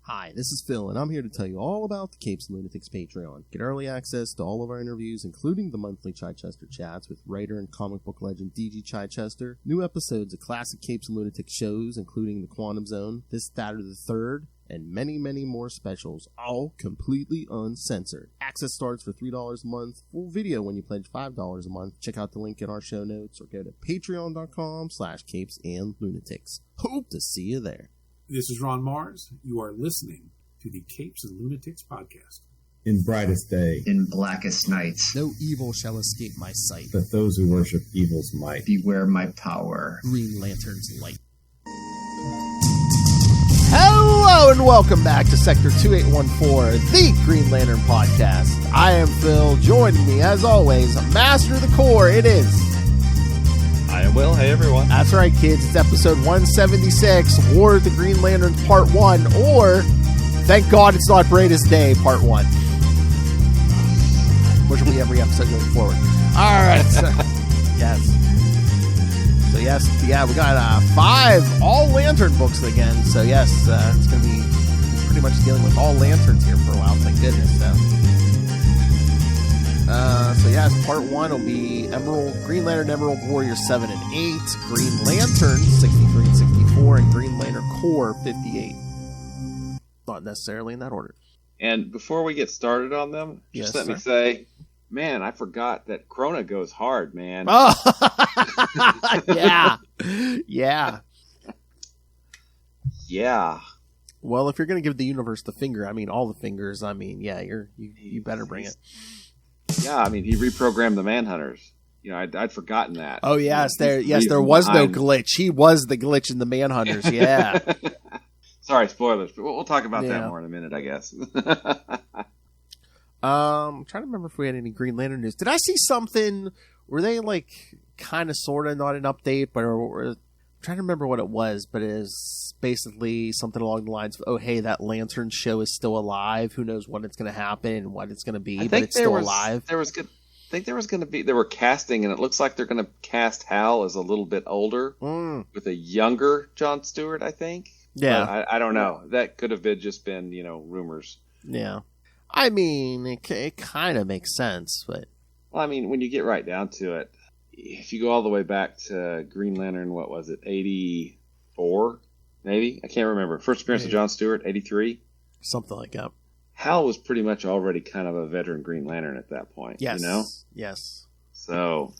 Hi, this is Phil, and I'm here to tell you all about the Capes and Lunatics Patreon. Get early access to all of our interviews, including the monthly Chichester chats with writer and comic book legend D.G. Chichester, new episodes of classic Capes and Lunatics shows, including The Quantum Zone, This, That, or the Third, and many, many more specials, all completely uncensored. Access starts for $3 a month, full video when you pledge $5 a month. Check out the link in our show notes, or go to patreon.com/CapesandLunatics. Hope to see you there. This is Ron Mars. You are listening to the Capes and Lunatics podcast. In brightest day, in blackest nights, no evil shall escape my sight. But those who worship evil's might. Beware my power. Green Lantern's light. Hello and welcome back to Sector 2814, the Green Lantern podcast. I am Phil. Joining me, as always, Master of the Core. It is... I am Will. Hey, everyone. That's right, kids. It's episode 176, War of the Green Lanterns Part 1, or Thank God It's Not Greatest Day Part 1. Which will be every episode going forward. All right. So, yes. So, yes. Yeah, we got 5 all-lantern books again. So, yes, it's going to be pretty much dealing with all lanterns here for a while. Thank goodness. So yes, part 1 will be Green Lantern Emerald Warrior 7 and 8, Green Lantern 63 and 64, and Green Lantern Core 58. Not necessarily in that order. And before we get started on them, just let me say, man, I forgot that Krona goes hard, man. Oh, yeah, yeah, yeah. Well, if you're going to give the universe the finger, I mean, all the fingers. I mean, yeah, you better bring it. Yeah, I mean, he reprogrammed the Manhunters. You know, I'd forgotten that. Oh, yes, there was no glitch. He was the glitch in the Manhunters, yeah. Sorry, spoilers, but we'll talk about that more in a minute, I guess. I'm trying to remember if we had any Green Lantern news. Did I see something? Were they, like, kind of, sort of, not an update, but I'm trying to remember what it was, but it is basically something along the lines of, oh, hey, that Lantern show is still alive. Who knows when it's going to happen and what it's going to be, but it's still alive. They were casting, and it looks like they're going to cast Hal as a little bit older with a younger Jon Stewart, I think. Yeah. But I don't know. That could have just been, rumors. Yeah. I mean, it kind of makes sense, but... Well, I mean, when you get right down to it, if you go all the way back to Green Lantern, what was it, 84, maybe? I can't remember. First appearance of Jon Stewart, 83? Something like that. Hal was pretty much already kind of a veteran Green Lantern at that point, yes. you know? Yes. So,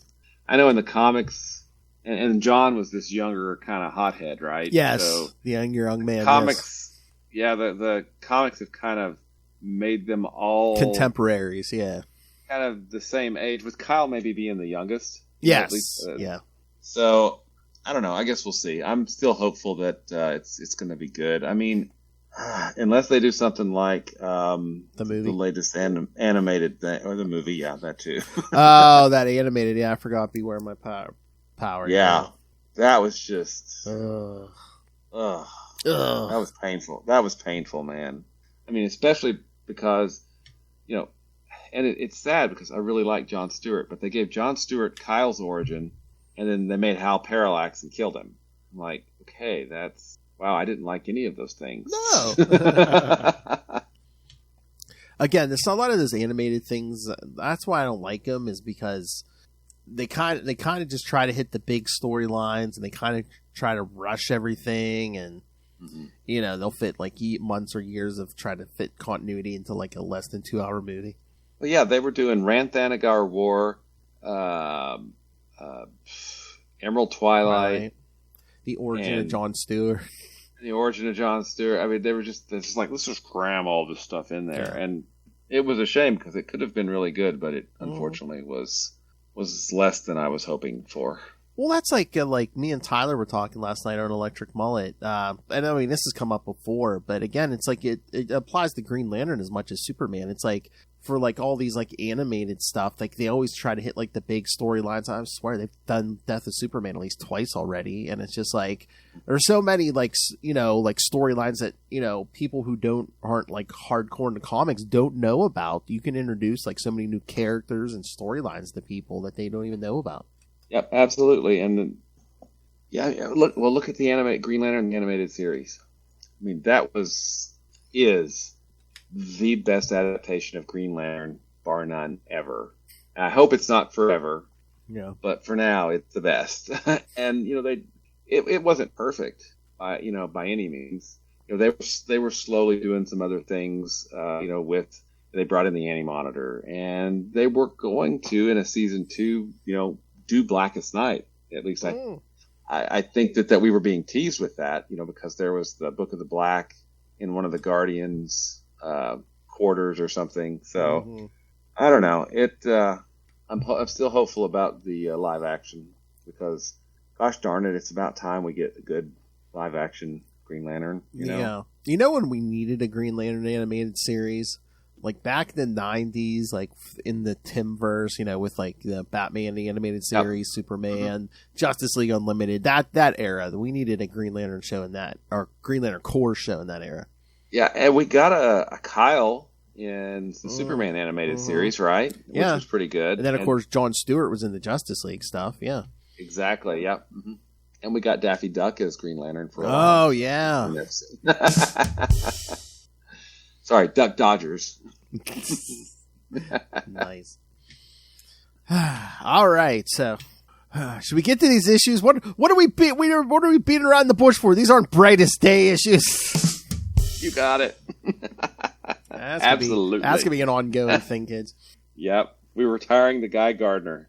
I know in the comics, and John was this younger kind of hothead, right? Yes, so the young man. Comics, yes. Yeah, the comics have kind of made them all... contemporaries, yeah. Kind of the same age, with Kyle maybe being the youngest. Yes. Least, yeah. So I don't know. I guess we'll see. I'm still hopeful that it's going to be good. I mean, unless they do something like the movie, the latest animated thing, or the movie. Yeah, that too. Oh, that animated. Yeah, I forgot. Beware my power. Yeah, that was just. Ugh. That was painful. That was painful, man. I mean, especially because and it's sad because I really like Jon Stewart, but they gave Jon Stewart Kyle's origin, and then they made Hal Parallax and killed him. I'm like, okay, wow, I didn't like any of those things. No. Again, there's a lot of those animated things. That's why I don't like them, is because they kind of just try to hit the big storylines, and they kind of try to rush everything, and they'll fit like months or years of trying to fit continuity into like a less than 2-hour movie. Well, yeah, they were doing Ranthanagar War, Emerald Twilight, right. The origin of Jon Stewart. The origin of Jon Stewart. I mean, they're just like, let's just cram all this stuff in there, and it was a shame because it could have been really good, but it unfortunately was less than I was hoping for. Well, that's like me and Tyler were talking last night on Electric Mullet. And I mean, this has come up before, but again, it's like it applies to Green Lantern as much as Superman. It's like for like all these like animated stuff, like they always try to hit like the big storylines. I swear they've done Death of Superman at least twice already, and it's just like there's so many like like storylines that people who aren't like hardcore into comics don't know about. You can introduce like so many new characters and storylines to people that they don't even know about. Yep, absolutely. And look at the Green Lantern animated series. I mean, that was is the best adaptation of Green Lantern, bar none, ever. And I hope it's not forever. Yeah. But for now, it's the best. And it wasn't perfect by any means. They were slowly doing some other things. With they brought in the Anti-Monitor, and they were going to in a season 2, do Blackest Night. At least I think that we were being teased with that, because there was the Book of the Black in one of the Guardians' quarters or something. So I don't know. I'm still hopeful about the live action, because, gosh darn it, it's about time we get a good live action Green Lantern. Yeah. When we needed a Green Lantern animated series? Like back in the 90s, like in the Timverse, with like the Batman the animated series, Superman, Justice League Unlimited, that era. We needed a Green Lantern show in that, or Green Lantern Corps show in that era. Yeah, and we got a Kyle in the Superman animated series, right? Which was pretty good. And then, of course, John Stewart was in the Justice League stuff, yeah. Exactly, yeah. Mm-hmm. And we got Daffy Duck as Green Lantern for a while. Oh, yeah. Sorry, Duck Dodgers. Nice. All right, so should we get to these issues? What are we beating around the bush for? These aren't Brightest Day issues. You got it. Absolutely. That's gonna be an ongoing thing, kids. Yep, we're retiring the Guy Gardner.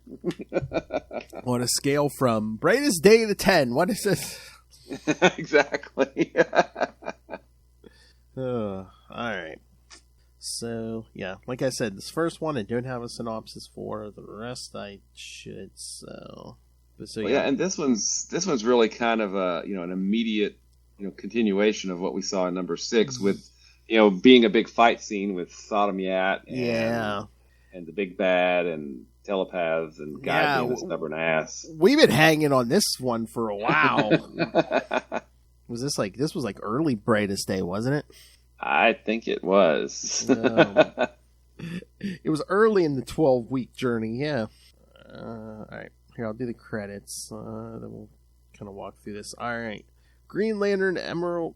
On a scale from Brightest Day to 10, what is this? Exactly. All right. So, yeah, like I said, this first one I don't have a synopsis for. The rest I should, yeah, and this one's really kind of an immediate, continuation of what we saw in number 6 with, being a big fight scene with Sodom Yat and the Big Bad and telepaths and Guy being a stubborn ass. We've been hanging on this one for a while. This was like early Brightest Day, wasn't it? I think it was. It was early in the 12-week journey, yeah. All right, here, I'll do the credits. Then we'll kind of walk through this. All right. Green Lantern Emerald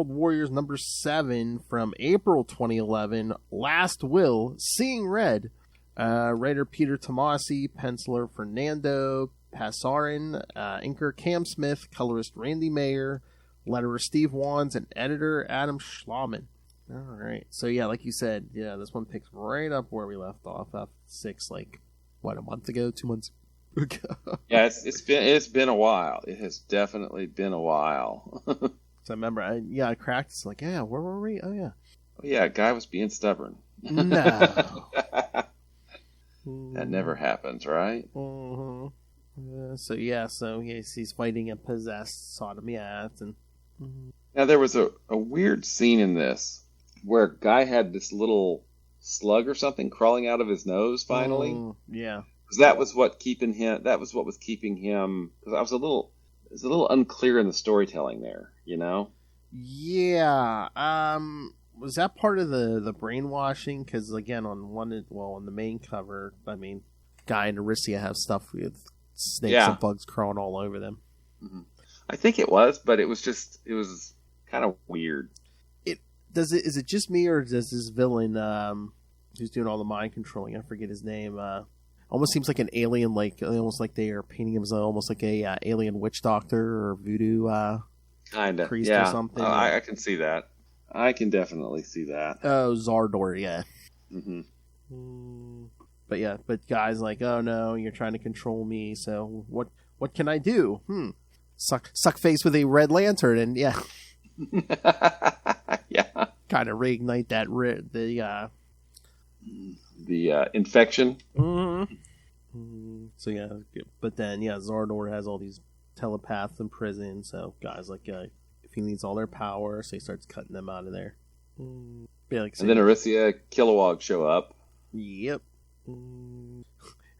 Warriors number 7 from April 2011. Last Will, Seeing Red. Writer Peter Tomasi, penciler Fernando Passarin, inker Cam Smith, colorist Randy Mayer, letterer Steve Wands, and editor Adam Schlauman. All right. So, yeah, like you said, this one picks right up where we left off after 6, a month ago, 2 months ago. Yeah, it's been a while. It has definitely been a while. So I remember, I cracked. It's like, yeah, where were we? Oh, yeah. Oh, yeah, guy was being stubborn. No. That never happens, right? Mm-hmm. So he's fighting a possessed Sodom Yat, and now there was a weird scene in this where Guy had this little slug or something crawling out of his nose finally. Yeah, because that was what was keeping him. Because it was a little unclear in the storytelling there, Yeah. Was that part of the brainwashing? Because again, on the main cover, Guy and Arisia have stuff with snakes and bugs crawling all over them. Mm-hmm. I think it was, but it was kind of weird. Is it just me, or does this villain who's doing all the mind controlling, I forget his name, almost seems like an alien, almost like they are painting him as almost like a alien witch doctor or voodoo kind of priest or something. I can see that. I can definitely see that. Oh, Zardor, yeah. Mm-hmm. But Guy's like, oh no, you're trying to control me. So what can I do? Suck face with a red lantern, and yeah, kind of reignite that the infection. Mm-hmm. So yeah, but then Zardor has all these telepaths in prison. So Guy's like, if he needs all their power, so he starts cutting them out of there. And then Arisia, Kilowog show up. Yep.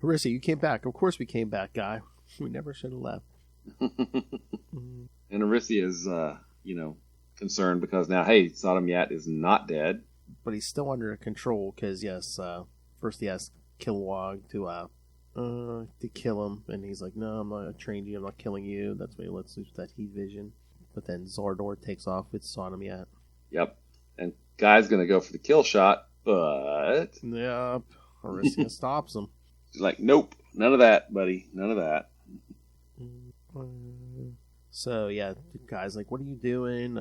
Arisia, you came back. Of course we came back, Guy. We never should have left. And Arisia is, concerned because now, hey, Sodom Yat is not dead. But he's still under control because, first he asks Kilowog to kill him. And he's like, no, I'm not going to train you. I'm not killing you. That's why he lets loose that heat vision. But then Zardor takes off with Sodom Yat. Yep. And Guy's going to go for the kill shot, but... Yep. Aricia stops him. She's like, nope, none of that, buddy. None of that. So, yeah, the guy's like, what are you doing?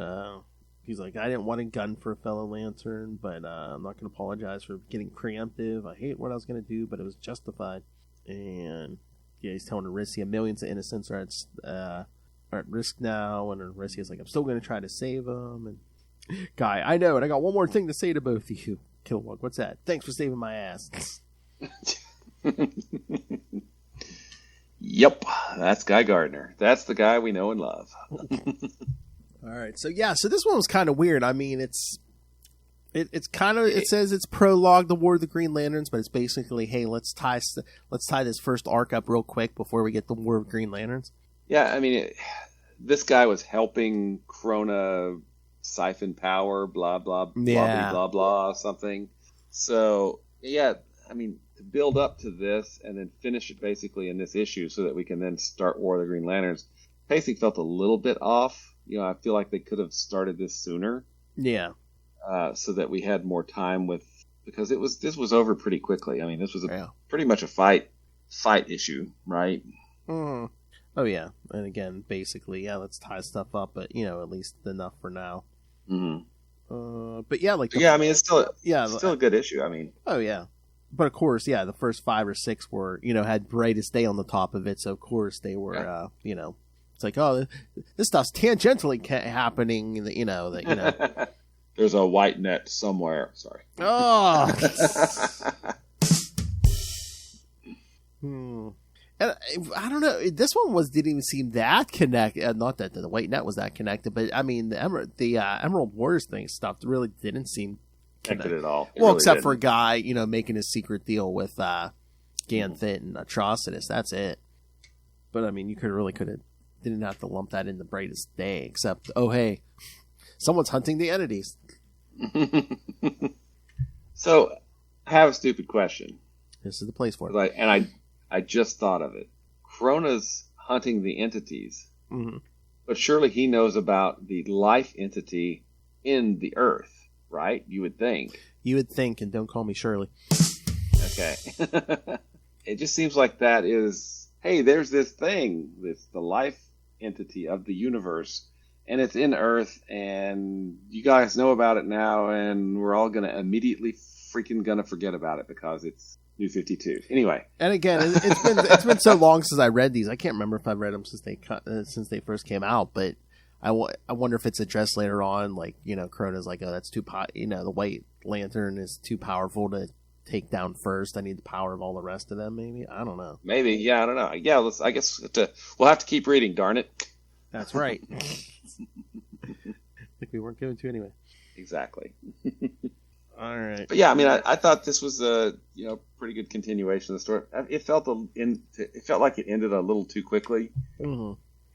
He's like, I didn't want a gun for a fellow Lantern, but I'm not going to apologize for getting preemptive. I hate what I was going to do, but it was justified. And, yeah, he's telling Aricia millions of innocents are at risk now, and Aricia's like, I'm still going to try to save them. And Guy, I know, and I got one more thing to say to both of you. Kilowog, what's that? Thanks for saving my ass. Yep, that's Guy Gardner. That's the guy we know and love. All right, so this one was kind of weird. I mean, it says it's prologue the War of the Green Lanterns, but it's basically, hey, let's tie this first arc up real quick before we get the War of Green Lanterns. Yeah, I mean, this guy was helping Krona siphon power, blah blah blah blah something. So yeah, I mean, to build up to this and then finish it basically in this issue so that we can then start War of the Green Lanterns. Pacing felt a little bit off. You know, I feel like they could have started this sooner. Yeah. So that we had more time because this was over pretty quickly. I mean, this was pretty much a fight issue, right? Mm. Oh yeah, and again, basically, let's tie stuff up, but at least enough for now. Mm-hmm. But yeah, I mean, it's still a good issue. I mean, oh yeah, but of course, the first 5 or 6 were had Brightest Day on the top of it, so of course they were, it's like, oh, this stuff's tangentially happening, There's a white net somewhere. Sorry. Oh. And I don't know. This one didn't even seem that connected. Not that the white net was that connected, but I mean the Emerald Wars stuff really didn't seem connected at all. Well, really except for a guy, making his secret deal with Ganthet and Atrocitus. That's it. But I mean, you didn't have to lump that in the Brightest Day. Except, oh hey, someone's hunting the entities. So, I have a stupid question. This is the place for it. I just thought of it. Krona's hunting the entities, but surely he knows about the life entity in the Earth, right? You would think. You would think, and don't call me Shirley. Okay. It just seems like that is, hey, there's this thing, the life entity of the universe, and it's in Earth, and you guys know about it now, and we're all going to immediately freaking going to forget about it because it's New 52. Anyway, and again, it's been so long since I read these. I can't remember if I've read them since they first came out. But I wonder if it's addressed later on. Like Krona's like, oh, that's too the White Lantern is too powerful to take down first. I need the power of all the rest of them. Maybe I don't know. Maybe I don't know. Yeah, I guess we'll have to keep reading. Darn it. That's right. Like we weren't going to anyway. Exactly. All right. But yeah, I mean, I thought this was a pretty good continuation of the story. It felt like it ended a little too quickly,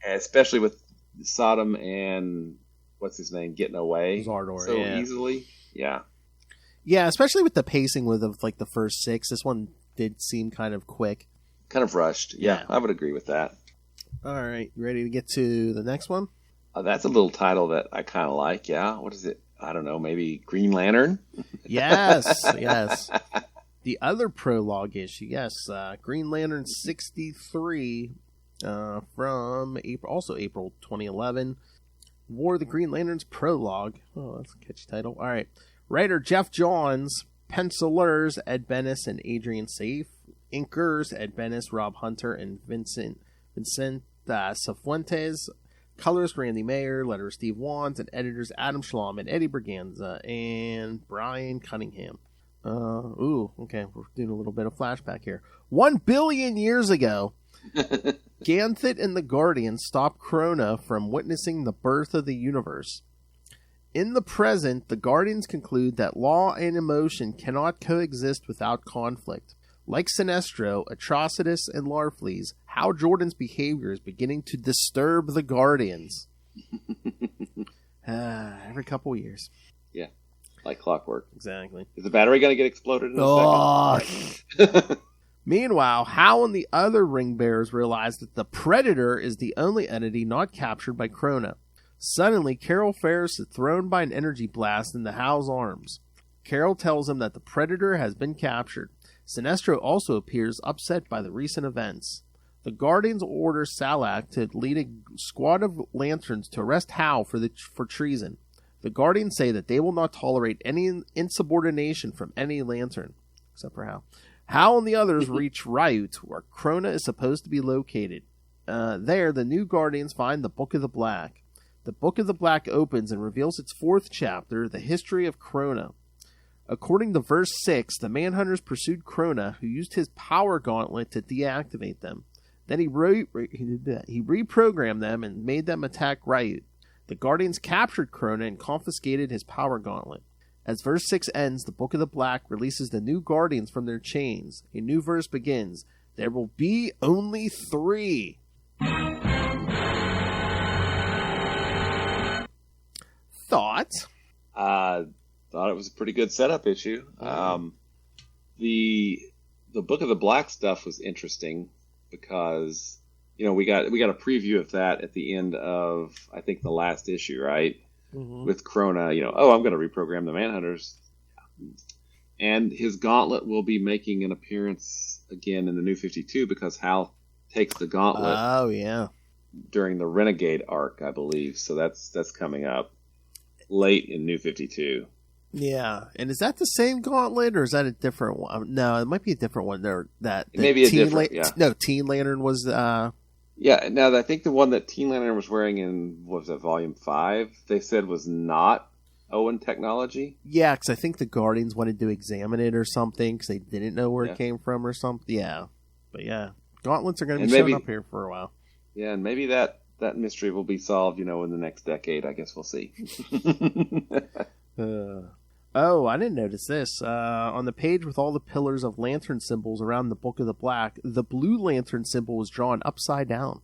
especially with Sodom and what's his name getting away Zardor, easily. Yeah. Yeah, especially with the pacing of like the first 6. This one did seem kind of quick, kind of rushed. Yeah, I would agree with that. All right, you ready to get to the next one? That's a little title that I kind of like. Yeah, what is it? I don't know, maybe Green Lantern? Yes. The other prologue issue, yes. Green Lantern 63 from April 2011. War of the Green Lanterns prologue. Oh, that's a catchy title. All right. Writer Jeff Johns. Pencilers Ed Bennis and Adrian Safe. Inkers Ed Bennis, Rob Hunter, and Vincent Cifuentes. Colors Randy Mayer, letters Steve Wands, and editors Adam Schlom and Eddie Berganza and Brian Cunningham. Okay, we're doing a little bit of flashback here. 1 billion years ago, Ganthet and the Guardians stopped Krona from witnessing the birth of the universe. In the present, the Guardians conclude that law and emotion cannot coexist without conflict. Like Sinestro, Atrocitus, and Larfleeze, Hal Jordan's behavior is beginning to disturb the Guardians. Every couple years. Yeah, like clockwork. Exactly. Is the battery going to get exploded in a second? Meanwhile, Hal and the other ring bearers realize that the Predator is the only entity not captured by Krona. Suddenly, Carol Ferris is thrown by an energy blast into Hal's arms. Carol tells him that the Predator has been captured. Sinestro also appears upset by the recent events. The Guardians order Salak to lead a squad of Lanterns to arrest Hal for treason. The Guardians say that they will not tolerate any insubordination from any Lantern, except for Hal. Hal and the others reach Ryut, where Krona is supposed to be located. There, the new Guardians find the Book of the Black. The Book of the Black opens and reveals its 4th chapter, The History of Krona. According to verse 6, the Manhunters pursued Krona, who used his power gauntlet to deactivate them. Then he reprogrammed them and made them attack Ryut. The Guardians captured Krona and confiscated his power gauntlet. As verse 6 ends, the Book of the Black releases the new Guardians from their chains. A new verse begins. There will be only 3. Thought? Thought it was a pretty good setup issue. The Book of the Black stuff was interesting because we got a preview of that at the end of, I think, the last issue, right? Mm-hmm. With Krona, I'm going to reprogram the Manhunters, and his gauntlet will be making an appearance again in the New 52 because Hal takes the gauntlet. Oh yeah, during the Renegade arc, I believe. So that's coming up late in New 52. Yeah, and is that the same gauntlet, or is that a different one? No, it might be a different one. There, maybe a different. Teen Lantern was. Yeah, now I think the one that Teen Lantern was wearing in, what was that, Volume 5, they said was not Owen technology. Yeah, because I think the Guardians wanted to examine it or something because they didn't know where it came from or something. Yeah, but yeah, gauntlets are going to be showing up here for a while. Yeah, and maybe that mystery will be solved, in the next decade. I guess we'll see. Oh, I didn't notice this. On the page with all the pillars of lantern symbols around the Book of the Black, the blue lantern symbol was drawn upside down.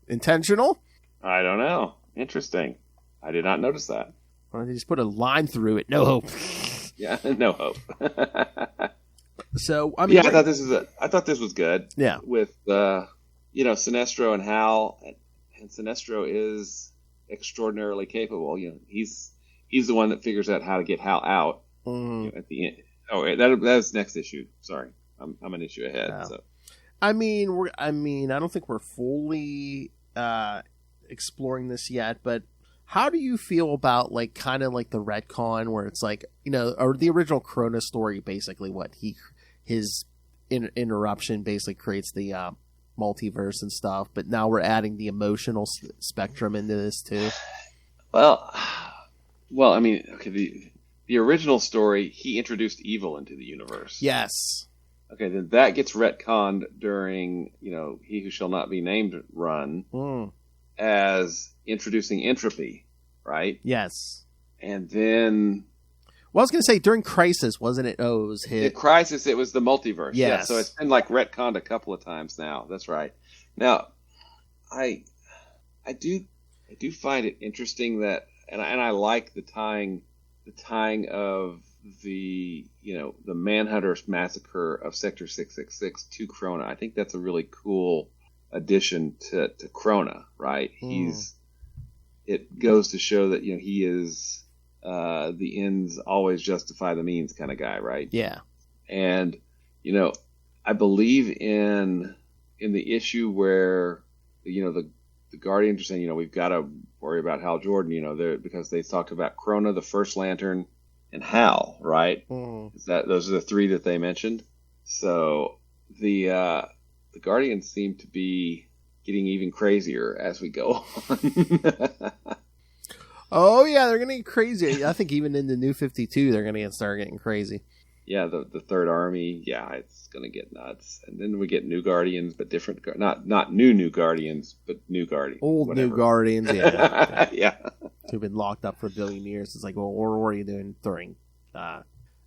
Intentional? I don't know. Interesting. I did not notice that. Why don't they just put a line through it? No hope. Yeah, no hope. So, I mean... Yeah, I thought this was good. Yeah. With, Sinestro and Hal. And Sinestro is extraordinarily capable. He's the one that figures out how to get Hal out at the end. Oh, that's next issue. Sorry, I'm an issue ahead. Wow. So, I don't think we're fully exploring this yet. But how do you feel about kind of the retcon where it's or the original Krona story? Basically, his interruption basically creates the multiverse and stuff. But now we're adding the emotional spectrum into this too. Well, I mean, okay, the original story, he introduced evil into the universe. Yes. Okay, then that gets retconned during, He Who Shall Not Be Named run as introducing entropy, right? Yes. And then... Well, I was going to say, during Crisis, wasn't it? Oh, it was hit. The Crisis, it was the multiverse. Yes. Yeah, so it's been retconned a couple of times now. That's right. Now, I do find it interesting that... And I like the tying of the Manhunters massacre of Sector 666 to Krona. I think that's a really cool addition to Krona, right? It goes to show that he is the ends always justify the means kind of guy, right? Yeah. And I believe in the issue where the Guardians are saying, we've got to worry about Hal Jordan, because they talked about Krona, the First Lantern, and Hal, right? Those are the 3 that they mentioned. So the Guardians seem to be getting even crazier as we go on. Oh yeah, they're gonna get crazy. I think even in the New 52, they're gonna start getting crazy. Yeah, the Third Army, it's going to get nuts. And then we get new Guardians, but different, not new Guardians, but new Guardians. Old whatever. New Guardians, yeah. Yeah. Who've been locked up for a billion years. It's what were you doing during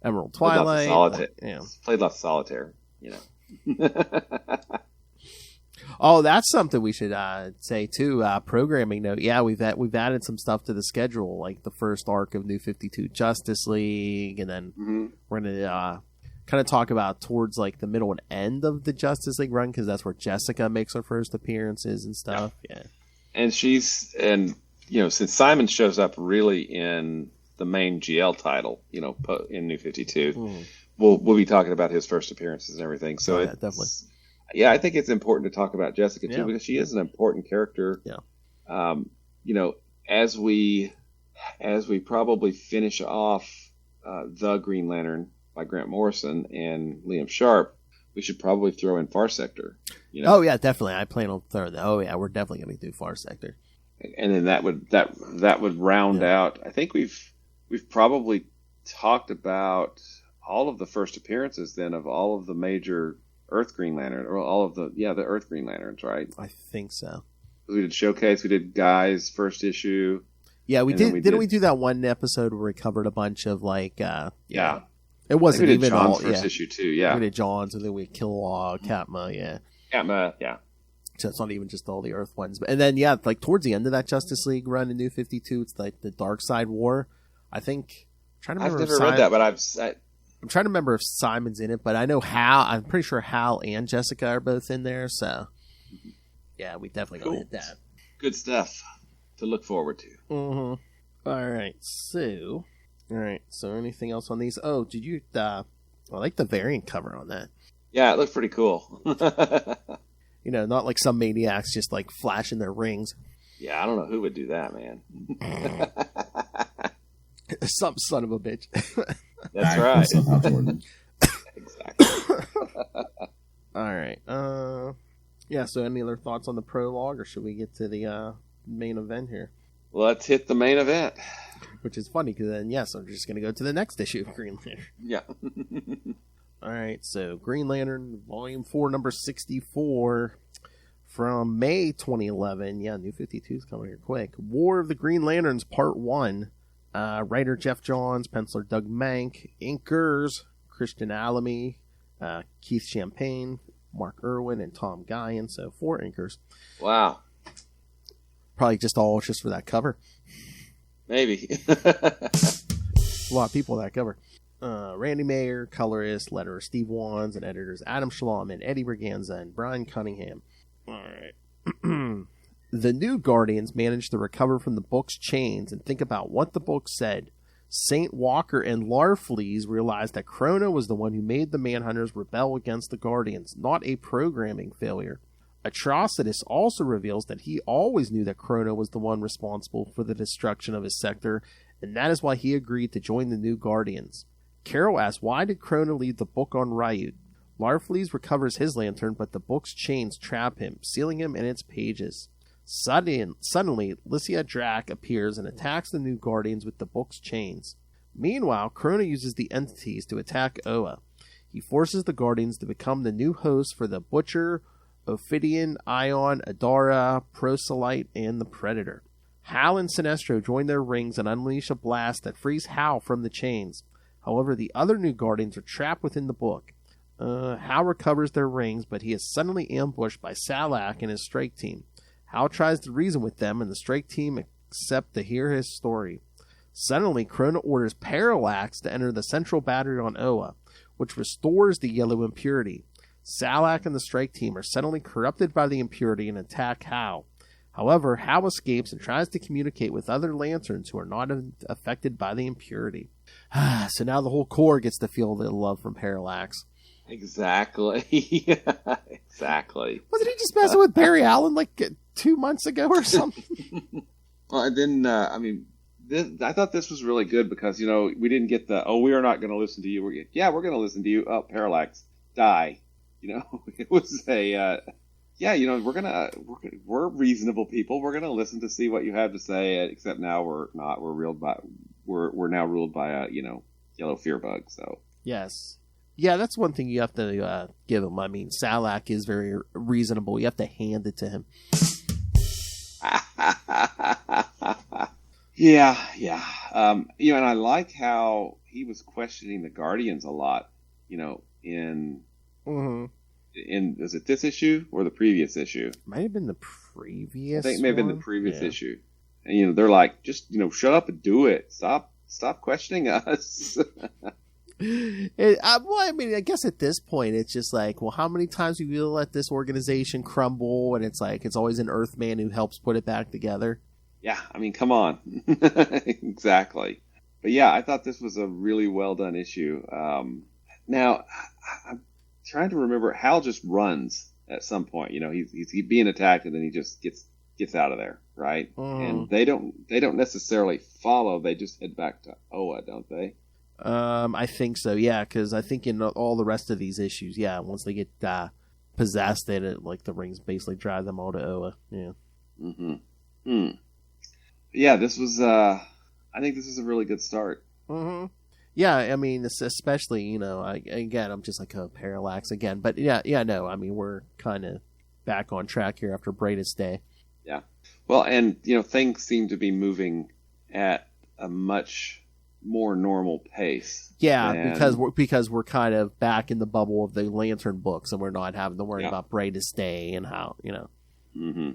Emerald Twilight? Played lots of solitaire, Oh, that's something we should say too. Programming note. Yeah, we've added some stuff to the schedule, like the first arc of New 52 Justice League, and then we're gonna kind of talk about towards the middle and end of the Justice League run because that's where Jessica makes her first appearances and stuff. Yeah. and since Simon shows up really in the main GL title, in New 52, we'll be talking about his first appearances and everything. So definitely. Yeah, I think it's important to talk about Jessica too, because she is an important character. Yeah. As we probably finish off The Green Lantern by Grant Morrison and Liam Sharp, we should probably throw in Far Sector. Oh yeah, definitely. I plan on throwing that. Oh yeah, we're definitely going to do Far Sector. And then that would round out. I think we've probably talked about all of the first appearances then of all of the major Earth Green Lantern, or all of the Earth Green Lanterns, right? I think so. We did Showcase. We did Guy's first issue. Yeah, we did. Didn't we do that one episode where we covered a bunch of Yeah. It wasn't we did even John's all. first issue too. Yeah. We did John's, and then we had Kilowog, Katma. Yeah. Katma. Yeah. So it's not even just all the Earth ones. And then towards the end of that Justice League run in New 52, it's like the Dark Side War. I think. I'm trying to remember. I've never read that, but I'm trying to remember if Simon's in it, but I know Hal. I'm pretty sure Hal and Jessica are both in there. So yeah, we definitely gonna hit that. Good stuff to look forward to. Mm-hmm. All right. So anything else on these? Oh, did you? I like the variant cover on that. Yeah, it looked pretty cool. Not like some maniacs just like flashing their rings. Yeah, I don't know who would do that, man. Some son of a bitch. That's right. Somehow, Jordan. Exactly. All right. Yeah. So, any other thoughts on the prologue, or should we get to the main event here? Let's hit the main event. Which is funny because then, I'm just going to go to the next issue of Green Lantern. Yeah. All right. So, Green Lantern, Volume 4, number 64, from May 2011. Yeah, New 52 is coming here quick. War of the Green Lanterns, Part 1. Writer Jeff Johns, penciler Doug Mank, inkers Christian Alamy, Keith Champagne, Mark Irwin, and Tom Guyon. So 4 inkers. Wow. Probably just for that cover. Maybe. A lot of people that cover. Randy Mayer, colorist, letterer Steve Wands, and editors Adam Shalom and Eddie Braganza and Brian Cunningham. All right. The new Guardians managed to recover from the book's chains and think about what the book said. Saint Walker and Larfleeze realized that Krona was the one who made the Manhunters rebel against the Guardians, not a programming failure. Atrocitus also reveals that he always knew that Krona was the one responsible for the destruction of his sector, and that is why he agreed to join the new Guardians. Carol asks, why did Krona leave the book on Ryut? Larfleeze recovers his lantern, but the book's chains trap him, sealing him in its pages. Suddenly, Lycia Drac appears and attacks the new Guardians with the book's chains. Meanwhile, Krona uses the entities to attack Oa. He forces the Guardians to become the new hosts for the Butcher, Ophidian, Ion, Adara, Proselyte, and the Predator. Hal and Sinestro join their rings and unleash a blast that frees Hal from the chains. However, the other new Guardians are trapped within the book. Hal recovers their rings, but he is suddenly ambushed by Salak and his strike team. Hal tries to reason with them, and the strike team accept to hear his story. Suddenly, Krona orders Parallax to enter the central battery on Oa, which restores the yellow impurity. Salak and the strike team are suddenly corrupted by the impurity and attack Hal. However, Hal escapes and tries to communicate with other Lanterns who are not affected by the impurity. So now the whole Corps gets to feel a little love from Parallax. Exactly. Exactly. Wasn't he just messing with Barry Allen like 2 months ago or something? Well, and then, I thought this was really good because, we didn't get we are not going to listen to you. We're going to listen to you. Oh, Parallax, die. It was we're reasonable people. We're going to listen to see what you have to say, except now we're not. We're now ruled by a, yellow fear bug, so. Yes. Yeah, that's one thing you have to give him. I mean, Salak is very reasonable. You have to hand it to him. Yeah. And I like how he was questioning the Guardians a lot, in is it this issue or the previous issue? Might have been the previous. I think it may have been the previous issue. And they're like, just shut up and do it. Stop questioning us. Well, I mean, I guess at this point, it's just like, well, how many times have you let this organization crumble? And it's like, it's always an Earthman who helps put it back together. Yeah, I mean, come on. Exactly. But yeah, I thought this was a really well done issue. Now, I'm trying to remember. Hal just runs at some point. You know, he's being attacked, and then he just gets out of there, right? And they don't necessarily follow. They just head back to Oa, don't they? I think so. Yeah, because I think in all the rest of these issues, yeah, once they get possessed, like the rings basically drive them all to Oa. Yeah. Mm-hmm. Yeah, this was. I think this is a really good start. Mm-hmm. Yeah, I mean, especially, you know, again, I'm just like, oh, Parallax again. But yeah, no, I mean, we're kind of back on track here after Brightest Day. Yeah. Well, and, you know, things seem to be moving at a much more normal pace. Yeah, because we're kind of back in the bubble of the Lantern books, and we're not having to worry about Brightest Day and how, you know. Mm-hmm.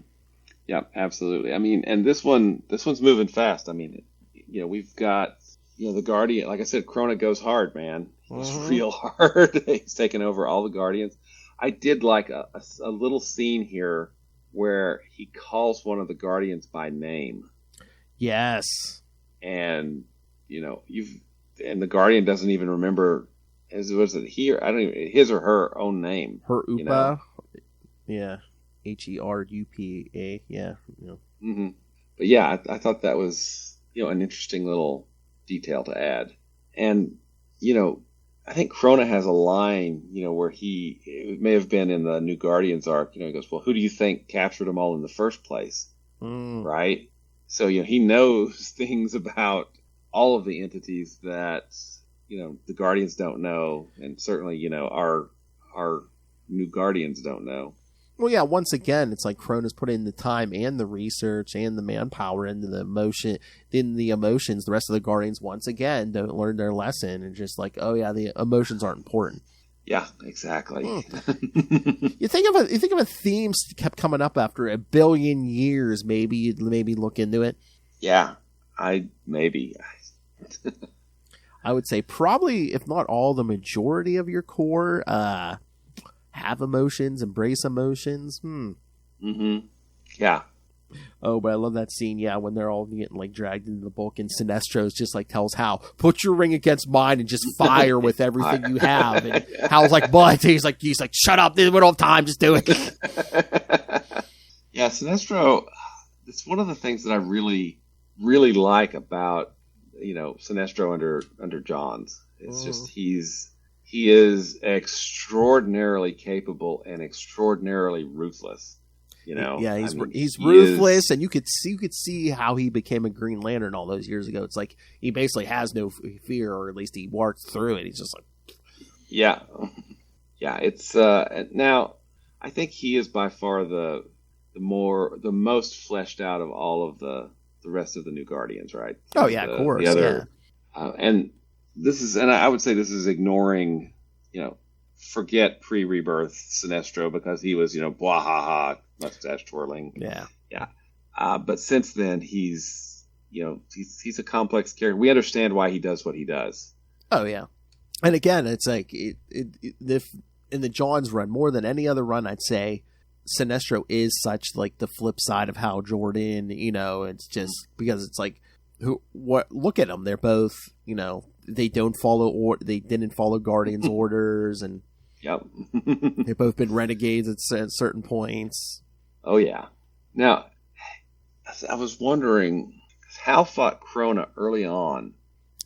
Yeah, absolutely. I mean, and this one's moving fast. I mean, you know, we've got, you know, the Guardian. Like I said, Krona goes hard, man. It's real hard. He's taking over all the Guardians. I did like a little scene here where he calls one of the Guardians by name. Yes. And, you know, and the Guardian doesn't even remember his or her own name. Herupa. You know? Yeah. Herupa. Yeah. Mm-hmm. But yeah, I thought that was, you know, an interesting little detail to add. And, you know, I think Krona has a line, you know, where it may have been in the New Guardians arc, you know, he goes, well, who do you think captured them all in the first place? Right? So, you know, he knows things about all of the entities that, you know, the Guardians don't know, and certainly, you know, our New Guardians don't know. Well, yeah, once again, it's like Krona's put in the time and the research and the manpower into the emotions. The rest of the Guardians, once again, don't learn their lesson and just like, oh yeah, the emotions aren't important. Yeah, exactly. You think of a theme kept coming up after a billion years. Maybe you'd look into it. Yeah, maybe. I would say probably, if not all, the majority of your core have emotions, embrace emotions. Mm-hmm. Yeah. Oh, but I love that scene, yeah, when they're all getting like dragged into the book, and Sinestro's just like tells Hal, put your ring against mine and just fire with everything you have. And Hal's like, but he's like, shut up, we don't have time, just do it. Yeah, Sinestro, it's one of the things that I really, really like about, you know, Sinestro under Johns. It's just he is extraordinarily capable and extraordinarily ruthless. You know, yeah, he's ruthless, and you could see how he became a Green Lantern all those years ago. It's like he basically has no fear, or at least he worked through it. He's just like, yeah. It's now I think he is by far the most fleshed out of all of the rest of the New Guardians, right? Oh yeah, of course. And this is, and I would say this is ignoring, you know, forget pre-rebirth Sinestro, because he was, you know, blah ha ha, mustache twirling. Yeah. But since then, he's a complex character. We understand why he does what he does. Oh yeah. And again, it's like if in the Johns run, more than any other run, I'd say Sinestro is such like the flip side of Hal Jordan. You know, it's just because it's like, look at them. They're both, you know, they didn't follow Guardians' orders, and yep. They've both been renegades at certain points. Oh yeah. Now, I was wondering, Hal fought Krona early on.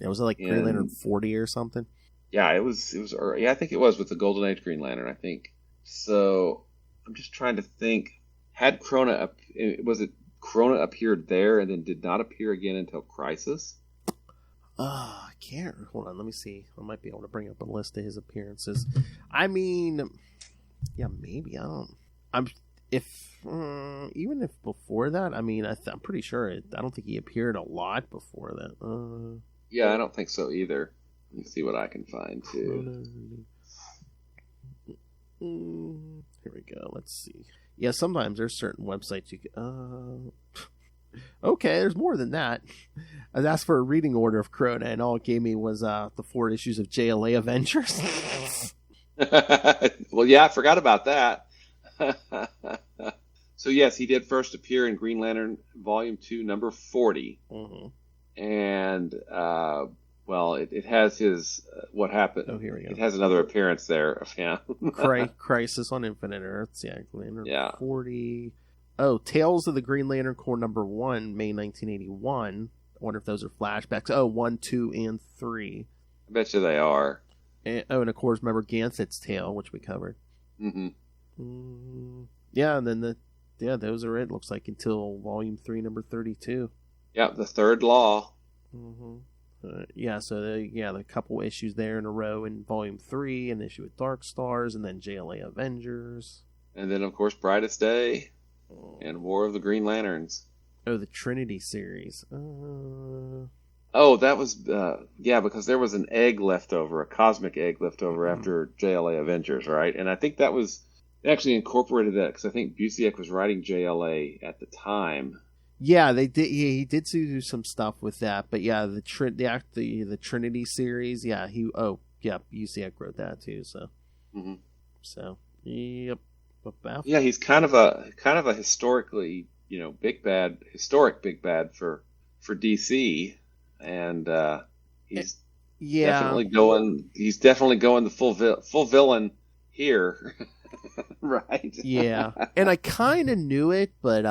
Yeah, was it like Green Lantern 40 or something? Yeah, it was early. Yeah, I think it was with the Golden Age Green Lantern, I think. So I'm just trying to think. Had Krona Krona appeared there and then did not appear again until Crisis? I can't. Hold on, let me see. I might be able to bring up a list of his appearances. I mean, yeah, maybe. I don't. Even if before that, I mean, I'm pretty sure. I don't think he appeared a lot before that. Yeah, I don't think so either. Let me see what I can find too. Here we go. Let's see. Yeah, sometimes there's certain websites you can. Okay, there's more than that. I asked for a reading order of Krona, and all it gave me was the 4 issues of JLA Avengers. Well, yeah, I forgot about that. So, yes, he did first appear in Green Lantern Volume 2, number 40. Mm-hmm. And, well, it has his, what happened? Oh, here we go. It has another appearance there of him. Crisis on Infinite Earths. Yeah, Green Lantern Yeah. 40. Oh, Tales of the Green Lantern Corps number 1, May 1981. I wonder if those are flashbacks. Oh, 1, 2, and 3. I bet you they are. And of course, remember Ganthet's Tale, which we covered. Mm-hmm. Yeah, and then those are it. Looks like until Volume 3, number 32. Yeah, the third law. Mm-hmm. Yeah, so the couple issues there in a row in Volume 3, an issue with Dark Stars, and then JLA Avengers. And then, of course, Brightest Day and War of the Green Lanterns. Oh, the Trinity series. Oh, that was, because there was an egg left over, a cosmic egg left over after JLA Avengers, right? And I think that was, they actually incorporated that because I think Busiek was writing JLA at the time. Yeah, they did. He did do some stuff with that, but yeah, the Trinity series. Yeah, Busiek wrote that too. So, so yep. Yeah, he's kind of a historically, historic big bad for DC, and he's definitely going. He's definitely going the full villain here, right? Yeah, and I kind of knew it, but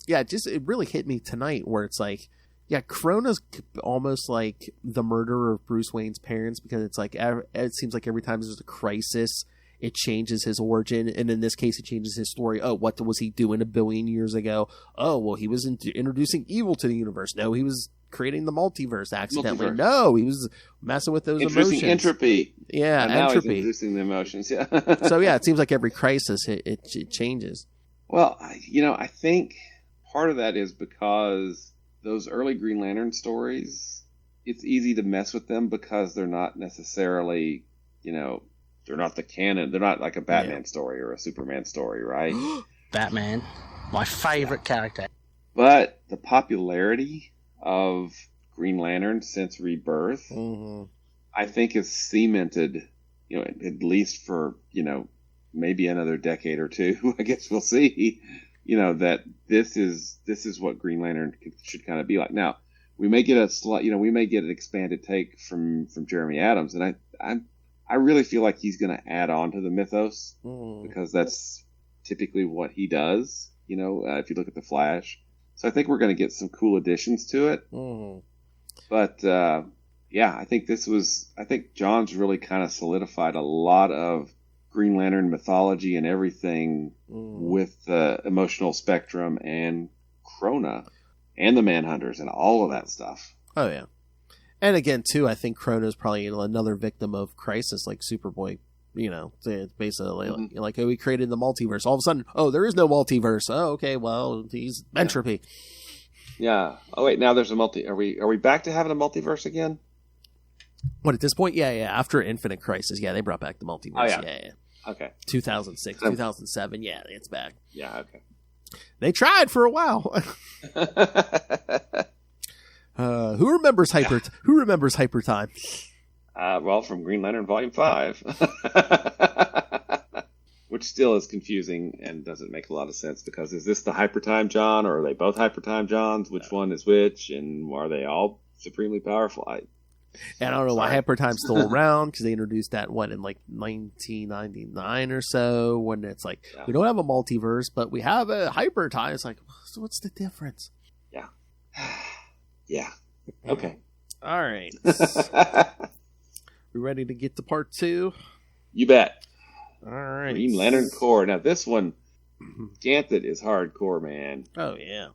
it really hit me tonight where it's like, yeah, Krona's almost like the murderer of Bruce Wayne's parents, because it's like it seems like every time there's a crisis, it changes his origin, and in this case, it changes his story. Oh, what was he doing 1 billion years ago? Oh, well, he was introducing evil to the universe. No, he was creating the multiverse accidentally. No, he was messing with those emotions. Entropy. Yeah, and entropy. Now he's introducing the emotions. Yeah. So yeah, it seems like every crisis it changes. Well, I think part of that is because those early Green Lantern stories, it's easy to mess with them because they're not necessarily, they're not the canon. They're not like a Batman story or a Superman story, right? Batman, my favorite character. But the popularity of Green Lantern since Rebirth, I think is cemented, at least for, maybe another decade or two. I guess we'll see, that this is what Green Lantern should kind of be like. Now, we may get an expanded take from Jeremy Adams, and I really feel like he's going to add on to the mythos because that's typically what he does, if you look at The Flash. So I think we're going to get some cool additions to it. But, I think John's really kind of solidified a lot of Green Lantern mythology and everything with the emotional spectrum and Krona and the Manhunters and all of that stuff. Oh, yeah. And again, too, I think Krona is probably another victim of crisis, like Superboy. It's basically like, we created the multiverse. All of a sudden, there is no multiverse. Oh, okay, well, he's entropy. Yeah. Oh wait, now there's a Are we back to having a multiverse again? What, at this point? Yeah. After Infinite Crisis, they brought back the multiverse. Oh, yeah. Yeah. Okay. 2006, 2007. Yeah, it's back. Yeah. Okay. They tried for a while. Who remembers Hyper Time? Well, from Green Lantern Volume 5. Which still is confusing and doesn't make a lot of sense, because is this the Hyper Time John, or are they both Hyper Time Johns? Which one is which, and are they all supremely powerful? I don't know why Hyper Time's still around, because they introduced that in like 1999 or so, when it's like, we don't have a multiverse, but we have a Hyper Time. It's like, so what's the difference? Yeah. Yeah. Okay. All right. We ready to get to part 2? You bet. All right. Green Lantern Corps. Now this one, Ganthet is hardcore, man. Oh, yeah.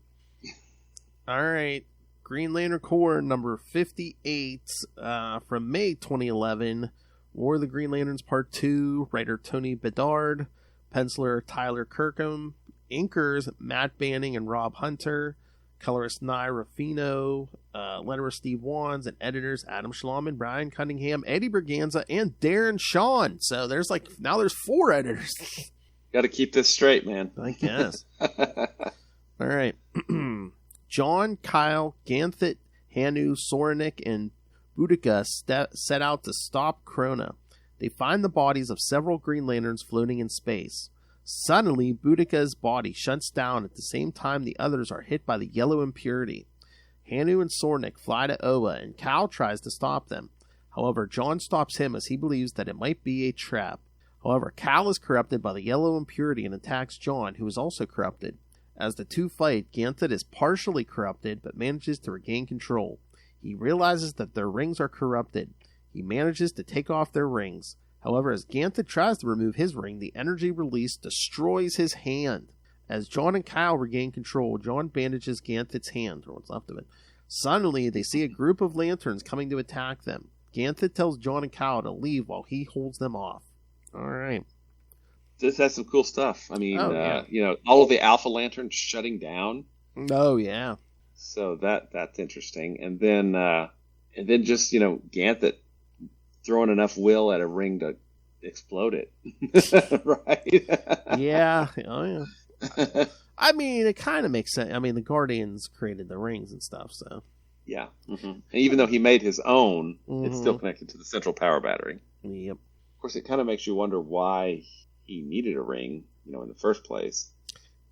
All right. Green Lantern Corps number 58 from May 2011. War of the Green Lanterns Part 2. Writer Tony Bedard. Penciler Tyler Kirkham. Inkers Matt Banning and Rob Hunter. Colorist Nye Ruffino, letterer Steve Wands, and editors Adam Schlauman, Brian Cunningham, Eddie Berganza, and Darren Shawn. So there's 4 editors. Got to keep this straight, man. I guess. All right. John, Kyle, Ganthet, Hanu, Soranik, and Boudica set out to stop Krona. They find the bodies of several Green Lanterns floating in space. Suddenly, Boudica's body shuts down at the same time the others are hit by the yellow impurity. Hanu and Soranik fly to Oa, and Kyle tries to stop them. However, John stops him as he believes that it might be a trap. However, Kyle is corrupted by the yellow impurity and attacks John, who is also corrupted. As the two fight, Ganthet is partially corrupted, but manages to regain control. He realizes that their rings are corrupted. He manages to take off their rings. However, as Ganthet tries to remove his ring, the energy released destroys his hand. As John and Kyle regain control, John bandages Ganthet's hand, or what's left of it. Suddenly, they see a group of lanterns coming to attack them. Ganthet tells John and Kyle to leave while he holds them off. All right. This has some cool stuff. I mean, yeah. all of the Alpha Lanterns shutting down. Oh, yeah. So that's interesting. And then just, Ganthet throwing enough will at a ring to explode it. Right? Yeah. Oh, yeah. I mean, it kind of makes sense. I mean, the Guardians created the rings and stuff, so. Yeah. Mm-hmm. And even though he made his own, it's still connected to the central power battery. Yep. Of course, it kind of makes you wonder why he needed a ring, in the first place.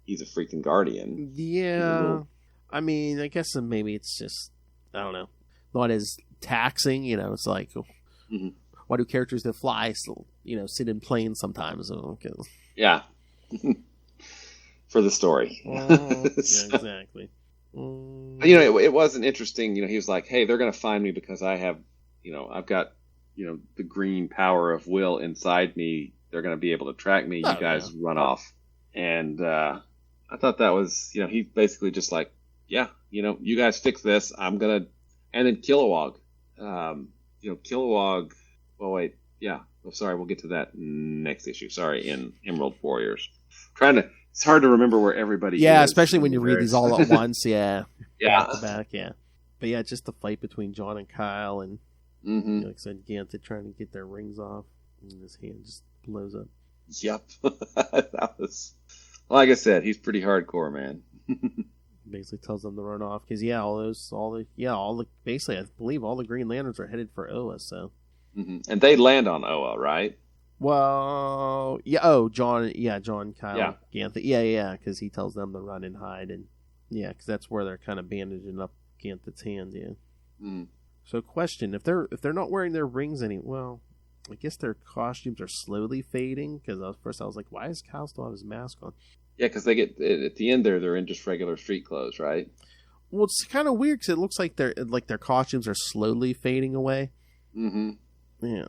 He's a freaking Guardian. Yeah. I mean, I guess maybe it's just, I don't know, not as taxing, it's like, why do characters that fly still, sit in planes sometimes? Yeah. For the story. Yeah, exactly. It wasn't interesting. He was like, hey, they're going to find me because I have, I've got, the green power of will inside me. They're going to be able to track me. You guys run off. And I thought that was, he basically just like, yeah, you guys fix this. I'm going to, and then Kilowog. Kilowog, well, wait, yeah. Oh, sorry, we'll get to that next issue. Sorry, in Emerald Warriors. It's hard to remember where everybody is. Yeah, especially when you read these all at once, yeah. Yeah. Back to back, yeah. But yeah, just the fight between John and Kyle and, like I said, Ganthet trying to get their rings off, and his hand just blows up. Yep. That was, like I said, he's pretty hardcore, man. Basically tells them to run off because basically I believe all the Green Lanterns are headed for Oa. So, and they land on Oa, right? Well, yeah. Oh, John, Kyle, Yeah. Ganthet, yeah, because he tells them to run and hide, and because that's where they're kind of bandaging up Ganthet's hand. Yeah. So, question: if they're not wearing their rings I guess their costumes are slowly fading because at first I was like, why does Kyle still have his mask on? Yeah, because they get at the end they're in just regular street clothes, right? Well, it's kind of weird because it looks like their costumes are slowly fading away. Yeah,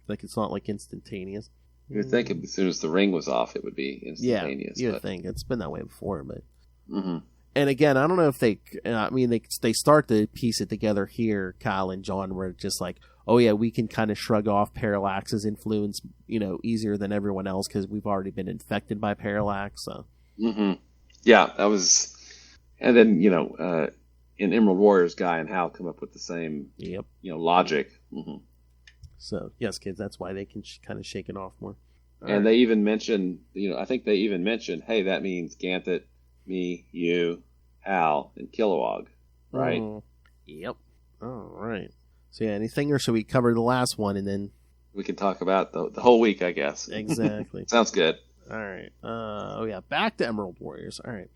like it's not like instantaneous. You'd think as soon as the ring was off, it would be instantaneous. Yeah, you'd think it's been that way before, but. And again, I don't know if they start to piece it together here, Kyle and John, where it's just like, oh yeah, we can kind of shrug off Parallax's influence, easier than everyone else because we've already been infected by Parallax. So. Yeah, that was, and then in Emerald Warriors, Guy and Hal come up with the same, logic. So yes, kids, that's why they can kind of shake it off more. And they even mention, I think they even mentioned, hey, that means Ganthet, me, you, Hal, and Kilowog, right? Yep. All right. So yeah, anything, or should we cover the last one and then we can talk about the whole week, I guess. Exactly. Sounds good. All right. Back to Emerald Warriors. All right.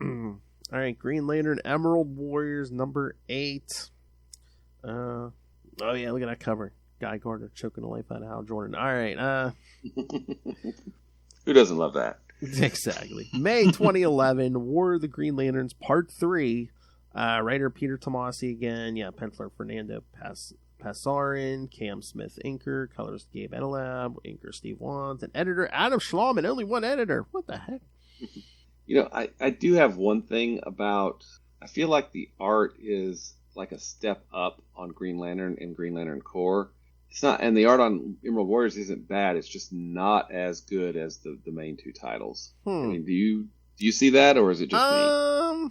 All right. Green Lantern Emerald Warriors number 8. Oh yeah, look at that cover. Guy Gardner choking the life out of Hal Jordan. All right. Who doesn't love that? Exactly. May 2011, War of the Green Lanterns, Part 3. Writer Peter Tomasi again. Yeah, penciler Fernando Passarin, Cam Smith inker, colorist Gabe Edelab, inker Steve Wands, and editor Adam Schlauman. Only one editor. What the heck? I do have one thing about. I feel like the art is like a step up on Green Lantern and Green Lantern Corps. It's not, and the art on Emerald Warriors isn't bad. It's just not as good as the main two titles. I mean, do you see that, or is it just me?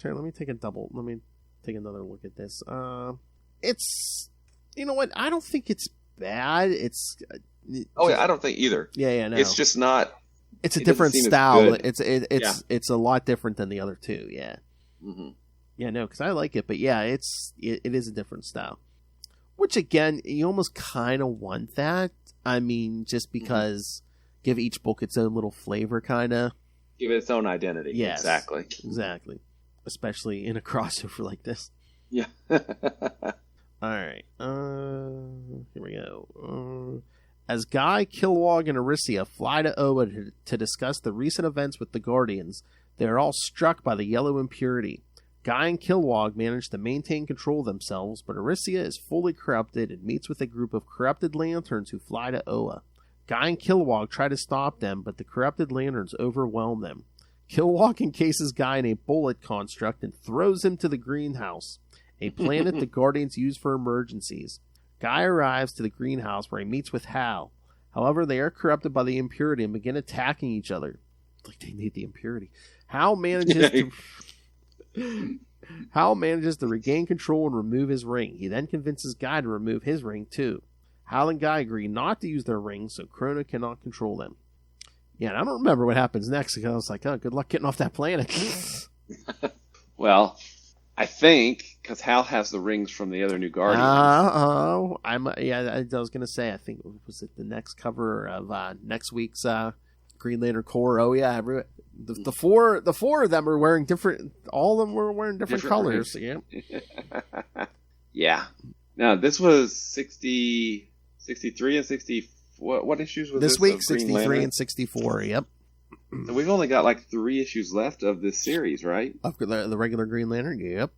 Here, let me take another look at this. It's, you know what? I don't think it's bad. I don't think either. Yeah, no. It's just not. It's a different style. It's a lot different than the other two. Yeah. Yeah, no, because I like it, but yeah, it is a different style. Which again, you almost kind of want that. I mean, just because give each book its own little flavor, kind of. Give it its own identity. Yes, Exactly. Especially in a crossover like this. Yeah. All right. Here we go. As Guy, Kilowog, and Aricia fly to Oa to discuss the recent events with the Guardians, they are all struck by the yellow impurity. Guy and Kilowog manage to maintain control of themselves, but Aricia is fully corrupted and meets with a group of corrupted lanterns who fly to Oa. Guy and Kilowog try to stop them, but the corrupted lanterns overwhelm them. Kilowog encases Guy in a bullet construct and throws him to the greenhouse, a planet the Guardians use for emergencies. Guy arrives to the greenhouse where he meets with Hal. However, they are corrupted by the impurity and begin attacking each other. Like they need the impurity. Hal manages to regain control and remove his ring. He then convinces Guy to remove his ring too. Hal and Guy agree not to use their rings, so Krona cannot control them. Yeah, and I don't remember what happens next because I was like, oh, good luck getting off that planet. Well, I think because Hal has the rings from the other new Guardians. I was gonna say, I think was it the next cover of next week's Green Lantern Corps. Oh yeah, the four of them are wearing different. All of them were wearing different colors. Rings. Yeah. Yeah. Now this was 63 and 60. What issues was this week? 63 and 64. Yep. So we've only got like 3 issues left of this series, right? Of the regular Green Lantern. Yep.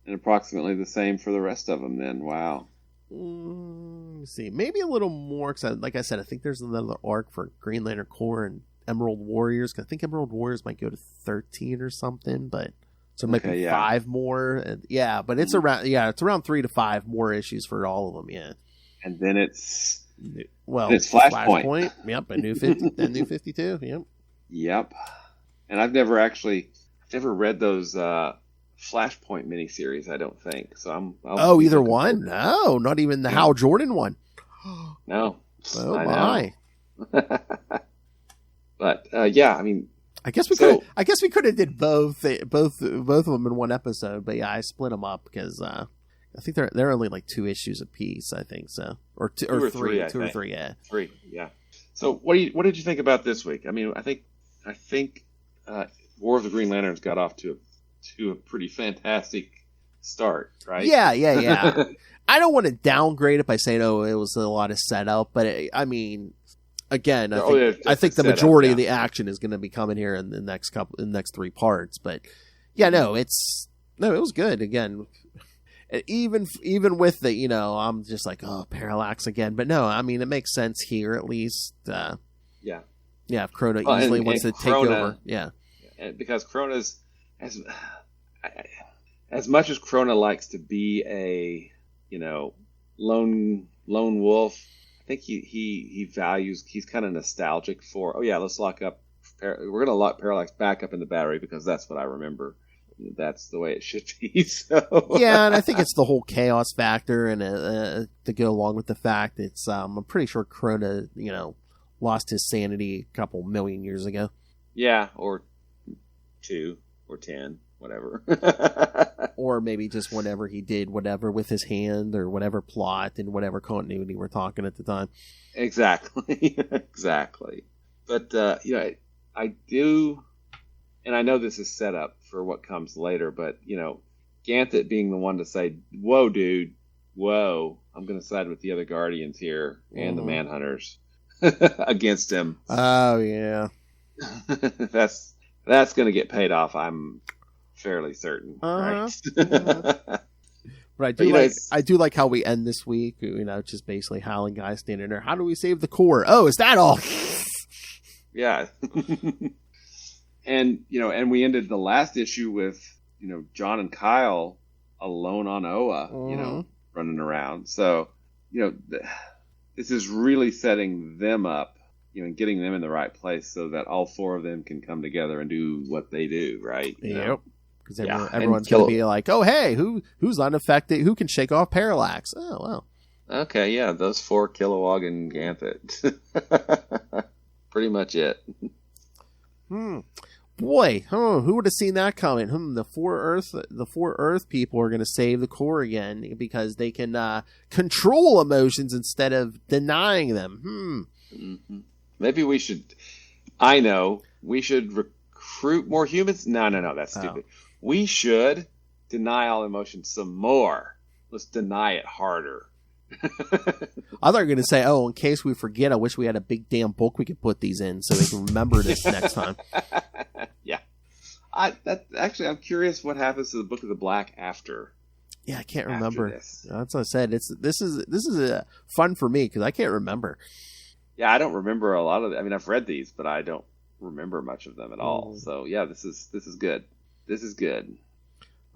And approximately the same for the rest of them. Then, wow. Let me see, maybe a little more because, like I said, I think there's another arc for Green Lantern Corps and Emerald Warriors. Cause I think Emerald Warriors might go to 13 or something, but so maybe 5 more. And, yeah, but it's around 3 to 5 more issues for all of them. Yeah, and then it's Flashpoint. Yep, a new 50, then new 52. Yep. And I've never read those Flashpoint miniseries. I don't think so. Either one? No, not even the Hal Jordan one. No. Oh my. But yeah, I mean, I guess we could have did both of them in one episode. But yeah, I split them up because I think they're only like 2 issues a piece. I think so, or 2 or 3. Yeah, 3. Yeah. So what did you think about this week? I mean, I think War of the Green Lanterns got off to a pretty fantastic start, right? Yeah. I don't want to downgrade it by saying, it was a lot of setup, but I mean, again, I think the majority of the action is going to be coming here in the next 3 parts. But yeah, it was good. Again, even with the, I'm just like, Parallax again. But no, I mean, it makes sense here at least. Yeah. If Krona easily wants to take over. Yeah. Because Krona's as much as Krona likes to be a lone wolf, I think he values, he's kind of nostalgic for, let's lock up, we're going to lock Parallax back up in the battery because that's what I remember. That's the way it should be. So yeah, and I think it's the whole chaos factor, and to go along with the fact it's I'm pretty sure Krona lost his sanity a couple million years ago. Yeah, or 2 or 10, whatever. Or maybe just whenever he did whatever with his hand or whatever plot and whatever continuity we're talking at the time. Exactly. But I do, and I know this is set up for what comes later, but Ganthet being the one to say, "Whoa, dude, whoa, I'm going to side with the other Guardians here and the Manhunters against him." Oh yeah, that's going to get paid off. I'm fairly certain. Right? But I do like how we end this week. Just basically Hal and Guy standing there. How do we save the Corps? Oh, is that all? Yeah. And we ended the last issue with John and Kyle alone on Oa, running around. So this is really setting them up, and getting them in the right place so that all 4 of them can come together and do what they do, right? Yep. Because everyone's going to be like, oh, hey, who's unaffected? Who can shake off Parallax? Oh, well. Okay, yeah, those 4, Kilowog and Ganthet. Pretty much it. Boy, who would have seen that coming? The four Earth people are going to save the core again because they can control emotions instead of denying them. Mm-hmm. Maybe we should. I know we should recruit more humans. No, that's stupid. We should deny all emotions some more. Let's deny it harder. I thought you were going to say, in case we forget, I wish we had a big damn book we could put these in so we can remember this next time. Yeah. I'm curious what happens to the Book of the Black after. Yeah, I can't remember. This. That's what I said. This is fun for me because I can't remember. Yeah, I don't remember a lot of it. I mean, I've read these, but I don't remember much of them at all. So yeah, this is good. This is good.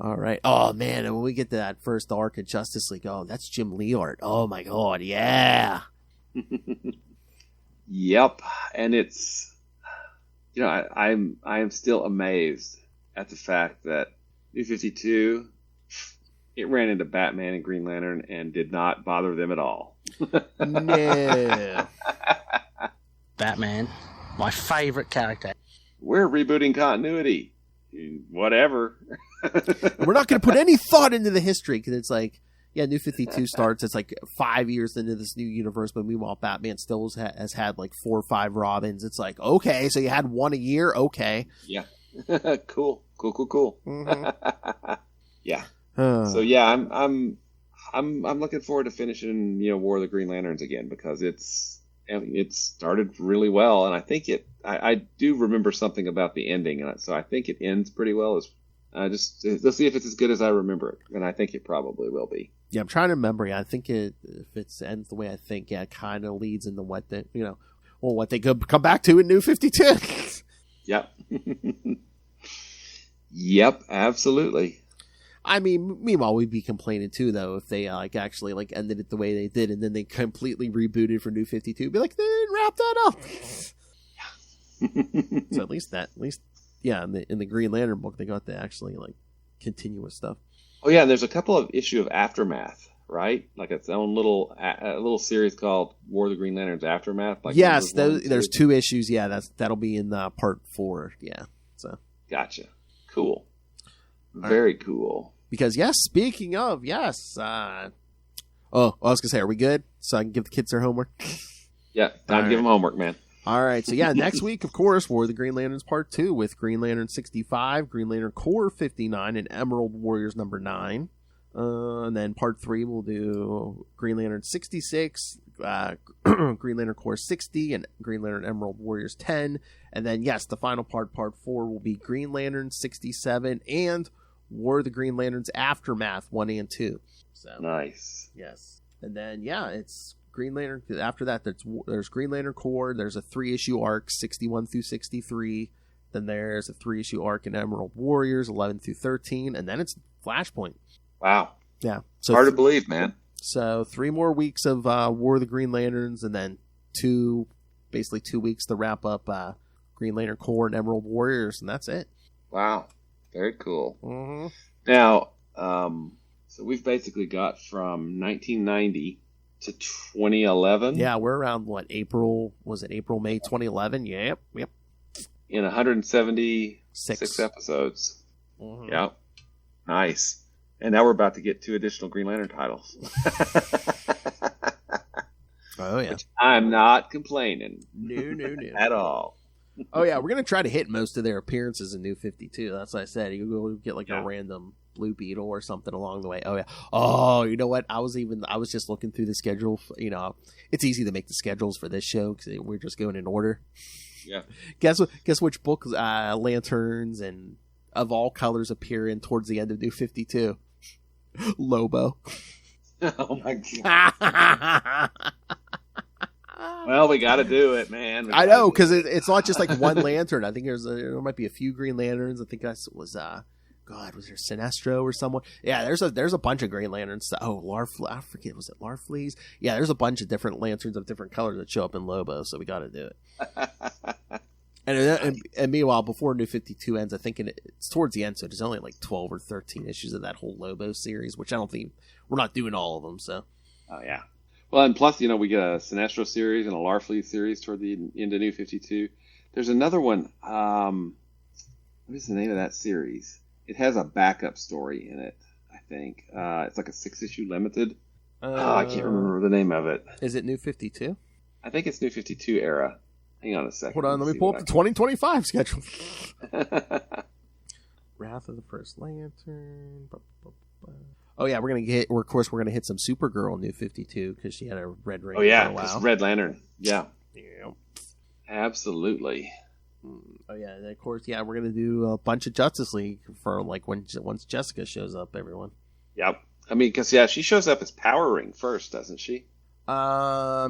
All right. Oh man, and when we get to that first arc of Justice League, that's Jim Lee art. Oh my god, yeah. Yep, and it's I am still amazed at the fact that New 52 it ran into Batman and Green Lantern and did not bother them at all. No. Batman, my favorite character. We're rebooting continuity. Whatever. We're not going to put any thought into the history because it's like, New 52 starts. It's like 5 years into this new universe, but meanwhile, Batman still has had like 4 or 5 Robins. It's like, okay, so you had one a year, okay. Yeah. Cool. Mm-hmm. Yeah. So yeah, I'm looking forward to finishing War of the Green Lanterns again because it started really well, and I think I do remember something about the ending, and so I think it ends pretty well. Let's see if it's as good as I remember it, and I think it probably will be. Yeah, I'm trying to remember. I think if it ends the way I think, it kind of leads into what what they could come back to in New 52. Yep. Yep, absolutely. I mean, meanwhile, we'd be complaining too, though, if they actually ended it the way they did, and then they completely rebooted for New 52. Be like, they didn't wrap that up. So at least, in the Green Lantern book, they got to actually continuous stuff. Oh yeah, there's a couple of issue of Aftermath, right? Like its own little series called War of the Green Lanterns Aftermath. Yes, there's 2 issues. Yeah, that'll be in part 4. Yeah, so gotcha. Cool. Very cool. Because speaking of I was gonna say, are we good? So I can give the kids their homework. Yeah, time to give them homework, man. All right, so next week, of course, War of the Green Lanterns Part 2 with Green Lantern 65, Green Lantern Corps 59, and Emerald Warriors number 9. And then Part 3 we'll do Green Lantern 66, Green Lantern Corps 60, and Green Lantern Emerald Warriors 10. And then, the final part, Part 4, will be Green Lantern 67 and War of the Green Lanterns Aftermath 1 and 2. So nice. Yes. And then, it's Green Lantern. After that, there's Green Lantern Corps. There's a 3-issue arc, 61 through 63. Then there's a 3-issue arc in Emerald Warriors, 11 through 13. And then it's Flashpoint. Wow. Yeah. So hard to believe, man. So 3 more weeks of War of the Green Lanterns, and then 2 weeks to wrap up Green Lantern Corps and Emerald Warriors, and that's it. Wow. Very cool. Mm-hmm. Now, so we've basically got from 1990 to 2011. Yeah, we're around April, May 2011? Yep. In 176 episodes. Mm-hmm. Yep. Nice. And now we're about to get 2 additional Green Lantern titles. Oh, yeah. Which I'm not complaining. No. At all. Oh, yeah, we're going to try to hit most of their appearances in New 52. That's what I said. You go get a random Blue Beetle or something along the way. Oh, yeah. Oh, you know what? I was just looking through the schedule. It's easy to make the schedules for this show because we're just going in order. Yeah. Guess which book Lanterns and of all colors appear in towards the end of New 52? Lobo. Oh, my God. Well, we got to do it, man. I know, because it's not just one lantern. I think there might be a few Green Lanterns. I think that was was there Sinestro or someone? Yeah, there's a bunch of Green Lanterns. Oh, I forget, was it Larfleeze? Yeah, there's a bunch of different lanterns of different colors that show up in Lobo, so we got to do it. And meanwhile, before New 52 ends, I think it's towards the end, so there's only 12 or 13 issues of that whole Lobo series, which I don't think we're not doing all of them. So. Oh yeah. Well, and plus, we get a Sinestro series and a Larfleeze series toward the end of New 52. There's another one. what is the name of that series? It has a backup story in it, I think. It's like a 6-issue limited. I can't remember the name of it. Is it New 52? I think it's New 52 era. Hang on a second. Hold on, let me pull up the 2025 schedule. Wrath of the First Lantern. Oh yeah, we're gonna hit some Supergirl New 52 because she had a red ring. Oh yeah, for a while. it's Red Lantern. Yeah. Yeah. Absolutely. Oh yeah, and of course, yeah, we're gonna do a bunch of Justice League for like once Jessica shows up. Everyone. Yep. I mean, because she shows up as Power Ring first, doesn't she? Yeah.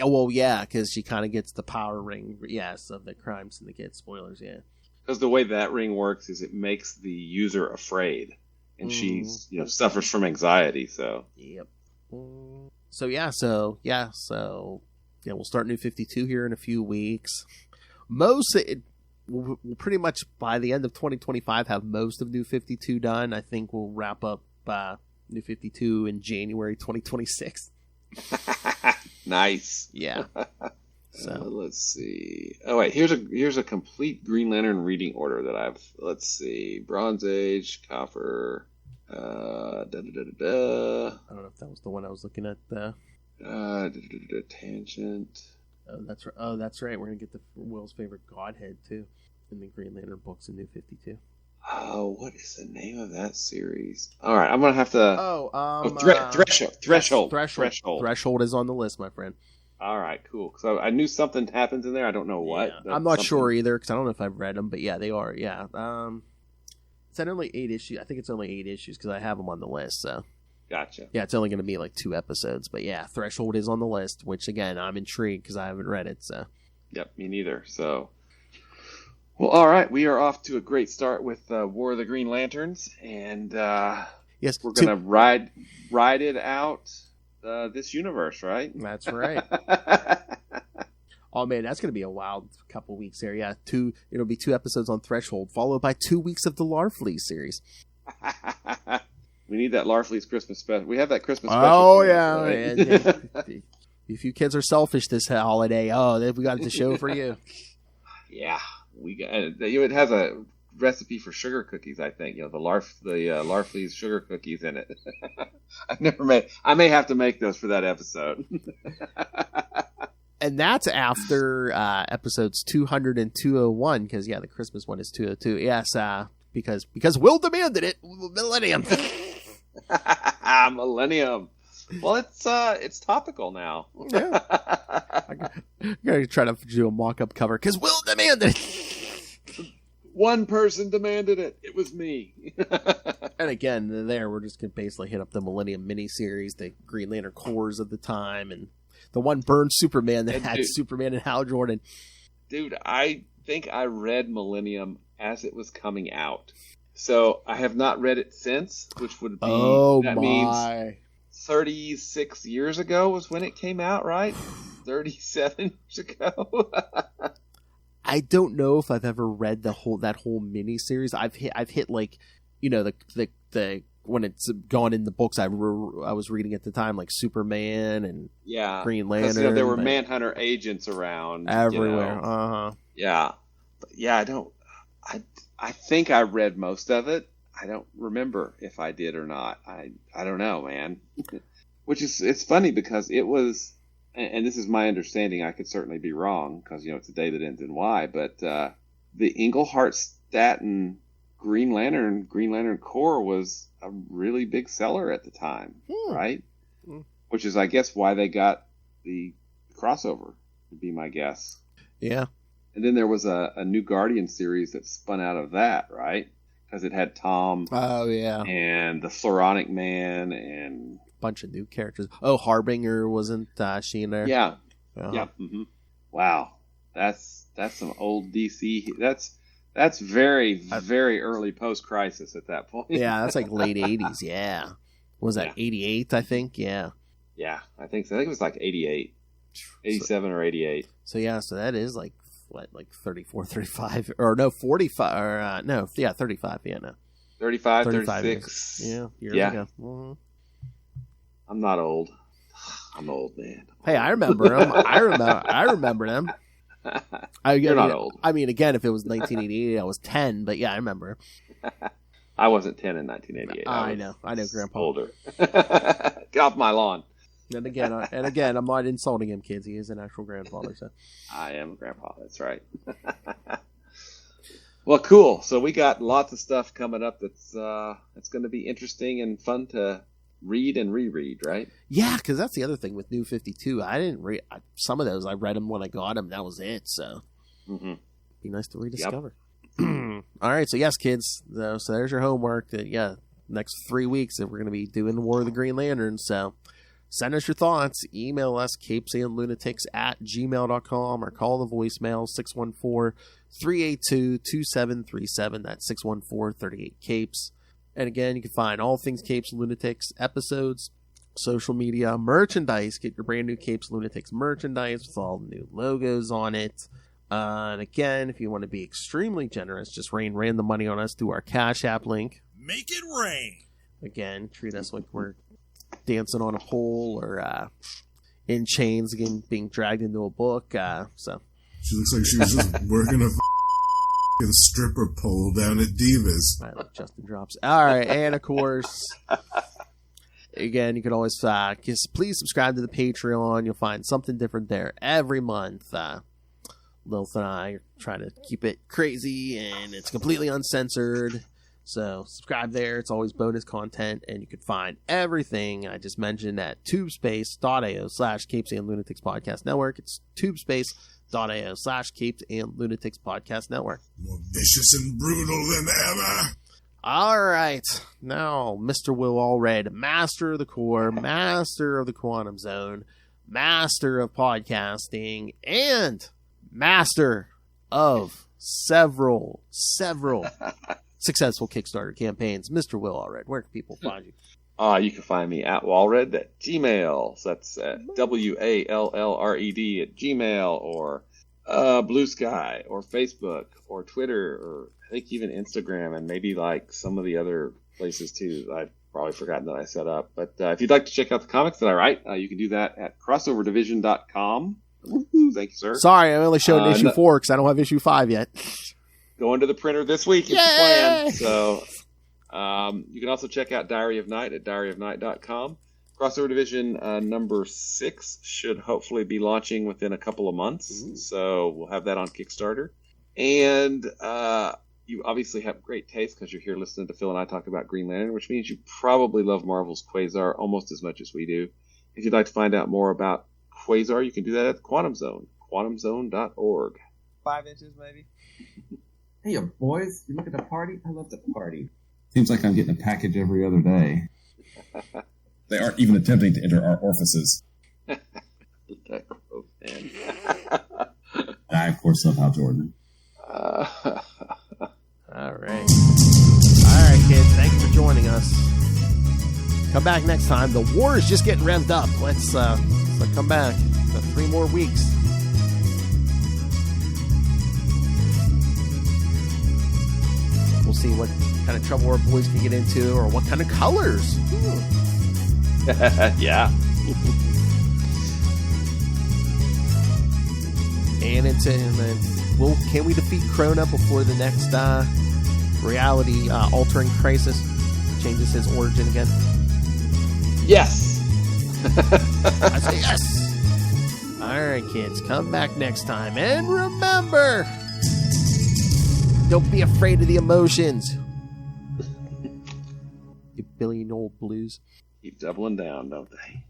Well, yeah, because she kind of gets the power ring. Yes, of the crime syndicate. Spoilers. Yeah. Because the way that ring works is it makes the user afraid, and she's suffers from anxiety. So. Yep. So we'll start New 52 here in a few weeks. We'll pretty much by the end of 2025 have most of New 52 done. I think we'll wrap up New 52 in January 2026. Nice. Yeah. So let's see. Oh wait, here's a complete Green Lantern reading order that let's see. Bronze Age, Copper, I don't know if that was the one I was looking at. Tangent. Oh, that's right. We're gonna get the Will's favorite Godhead too in the Green Lantern books in New 52. Oh, what is the name of that series? All right, I'm gonna have to. Threshold. Threshold is on the list, my friend. All right, cool. So I knew something happens in there. I don't know what. Yeah. I'm not sure either because I don't know if I've read them, but yeah, they are. Yeah. It's only 8 issues. I think it's only 8 issues because I have them on the list. So. Gotcha. Yeah, it's only going to be like 2 episodes, but yeah, Threshold is on the list. Which again, I'm intrigued because I haven't read it. So. Yep, me neither. So. Well, all right. We are off to a great start with War of the Green Lanterns, and yes, we're gonna ride it out. This universe, right? That's right. Oh man, that's gonna be a wild couple weeks there. Yeah, it'll be 2 episodes on Threshold, followed by 2 weeks of the Larfleeze series. We need that Larfleeze Christmas special. We have that Christmas special. Oh yeah. Right? If you kids are selfish this holiday, we got the show for you. Yeah, we got. It has a recipe for sugar cookies. I think the Larfleeze sugar cookies in it. I've never made. I may have to make those for that episode. And that's after episodes 200 and 201, because the Christmas one is 202. Yes, because Will demanded it. Millennium. Millennium. Well, it's topical now. Yeah. I'm gonna try to do a mock-up cover because Will demanded it. One person demanded it. It was me. And again, we're just gonna basically hit up the Millennium miniseries, the Green Lantern cores of the time, and the one burned Superman that had Superman and Hal Jordan. Dude, I think I read Millennium as it was coming out, so I have not read it since, which would be means 36 years ago was when it came out, right? 37 years ago. I don't know if I've ever read that whole miniseries. I've hit like, the when it's gone in the books I was reading at the time, like Superman and Green Lantern. There were Manhunter agents around everywhere. Yeah, but I think I read most of it. I don't remember if I did or not. I don't know, man. It's funny because it was, and this is my understanding. I could certainly be wrong because it's a day that ends in Y. But the Englehart-Staten Green Lantern Corps was a really big seller at the time, right? Which is, I guess, why they got the crossover. Would be my guess. Yeah. And then there was a New Guardian series that spun out of that, right? Because it had Tom. Oh yeah. And the Floronic Man and a bunch of new characters. Oh, Harbinger wasn't she in there? Yeah. Uh-huh. Yeah. Mm-hmm. Wow, that's some old DC. That's very very early post crisis at that point. Yeah, that's like late 80s. Yeah. What was that 88? I think. Yeah. Yeah, I think so. I think it was like 88, 87 or 88. So so that is like. What, like 34, 35, or no, 45, or 35, 35, 36. Years ago. Mm-hmm. I'm not old. I'm old, man. Hey, I remember them. I remember them. You're not old. I mean, again, if it was 1988, I was 10, but yeah, I remember. I wasn't 10 in 1988. I know, Grandpa. Older. Get off my lawn. And again, I'm not insulting him, kids. He is an actual grandfather. So I am a grandpa. That's right. Well, cool. So we got lots of stuff coming up that's going to be interesting and fun to read and reread, right? Yeah, because that's the other thing with New 52. I didn't read some of those. I read them when I got them. That was it. So be nice to rediscover. Yep. All right. So yes, kids. So there's your homework. Next 3 weeks that we're going to be doing War of the Green Lanterns. So send us your thoughts. Email us, CapesandLunatics@gmail.com, or call the voicemail, 614-382-2737. That's 614-38-CAPES. And again, you can find all things Capes and Lunatics, episodes, social media, merchandise. Get your brand new Capes and Lunatics merchandise with all the new logos on it. And again, if you want to be extremely generous, just rain random money on us through our Cash App link. Make it rain. Again, treat us like we're dancing on a pole or in chains, again, being dragged into a book. So she looks like she was just working a stripper pole down at Divas. I like Justin Drops. All right, and of course, again, you can always please subscribe to the Patreon. You'll find something different there every month. Lilith and I are trying to keep it crazy, and it's completely uncensored. So subscribe there. It's always bonus content, and you can find everything I just mentioned at tubespace.io/CapesandLunatics Podcast Network. It's tubespace.io/CapesandLunatics Podcast Network. More vicious and brutal than ever. All right. Now, Mr. Will Allred, master of the core, master of the quantum zone, master of podcasting, and master of several successful Kickstarter campaigns. Mr. Will Allred, where can people find you? You can find me at Wallred at Gmail. So that's WALLRED at Gmail, or Blue Sky, or Facebook, or Twitter, or I think even Instagram, and maybe like some of the other places too. I've probably forgotten that I set up. But if you'd like to check out the comics that I write, you can do that at crossoverdivision.com. Thank you, sir. Sorry, I only showed issue 4 because I don't have issue 5 yet. Going to the printer this week is the plan. So you can also check out Diary of Night at diaryofnight.com. Crossover Division number 6 should hopefully be launching within a couple of months. So we'll have that on Kickstarter. And you obviously have great taste because you're here listening to Phil and I talk about Green Lantern, which means you probably love Marvel's Quasar almost as much as we do. If you'd like to find out more about Quasar, you can do that at the Quantum Zone, quantumzone.org. 5 inches, maybe. Hey, boys, you look at the party? I love the party. Seems like I'm getting a package every other day. They aren't even attempting to enter our orifices. I, of course, love Hal Jordan. All right, kids. Thank you for joining us. Come back next time. The war is just getting revved up. Let's come back. Got 3 more weeks. We'll see what kind of trouble our boys can get into, or what kind of colors. Yeah. And then can we defeat Krona before the next reality altering crisis changes his origin again? Yes. I say yes. All right, kids, come back next time, and remember, don't be afraid of the emotions. You billion old blues. Keep doubling down, don't they?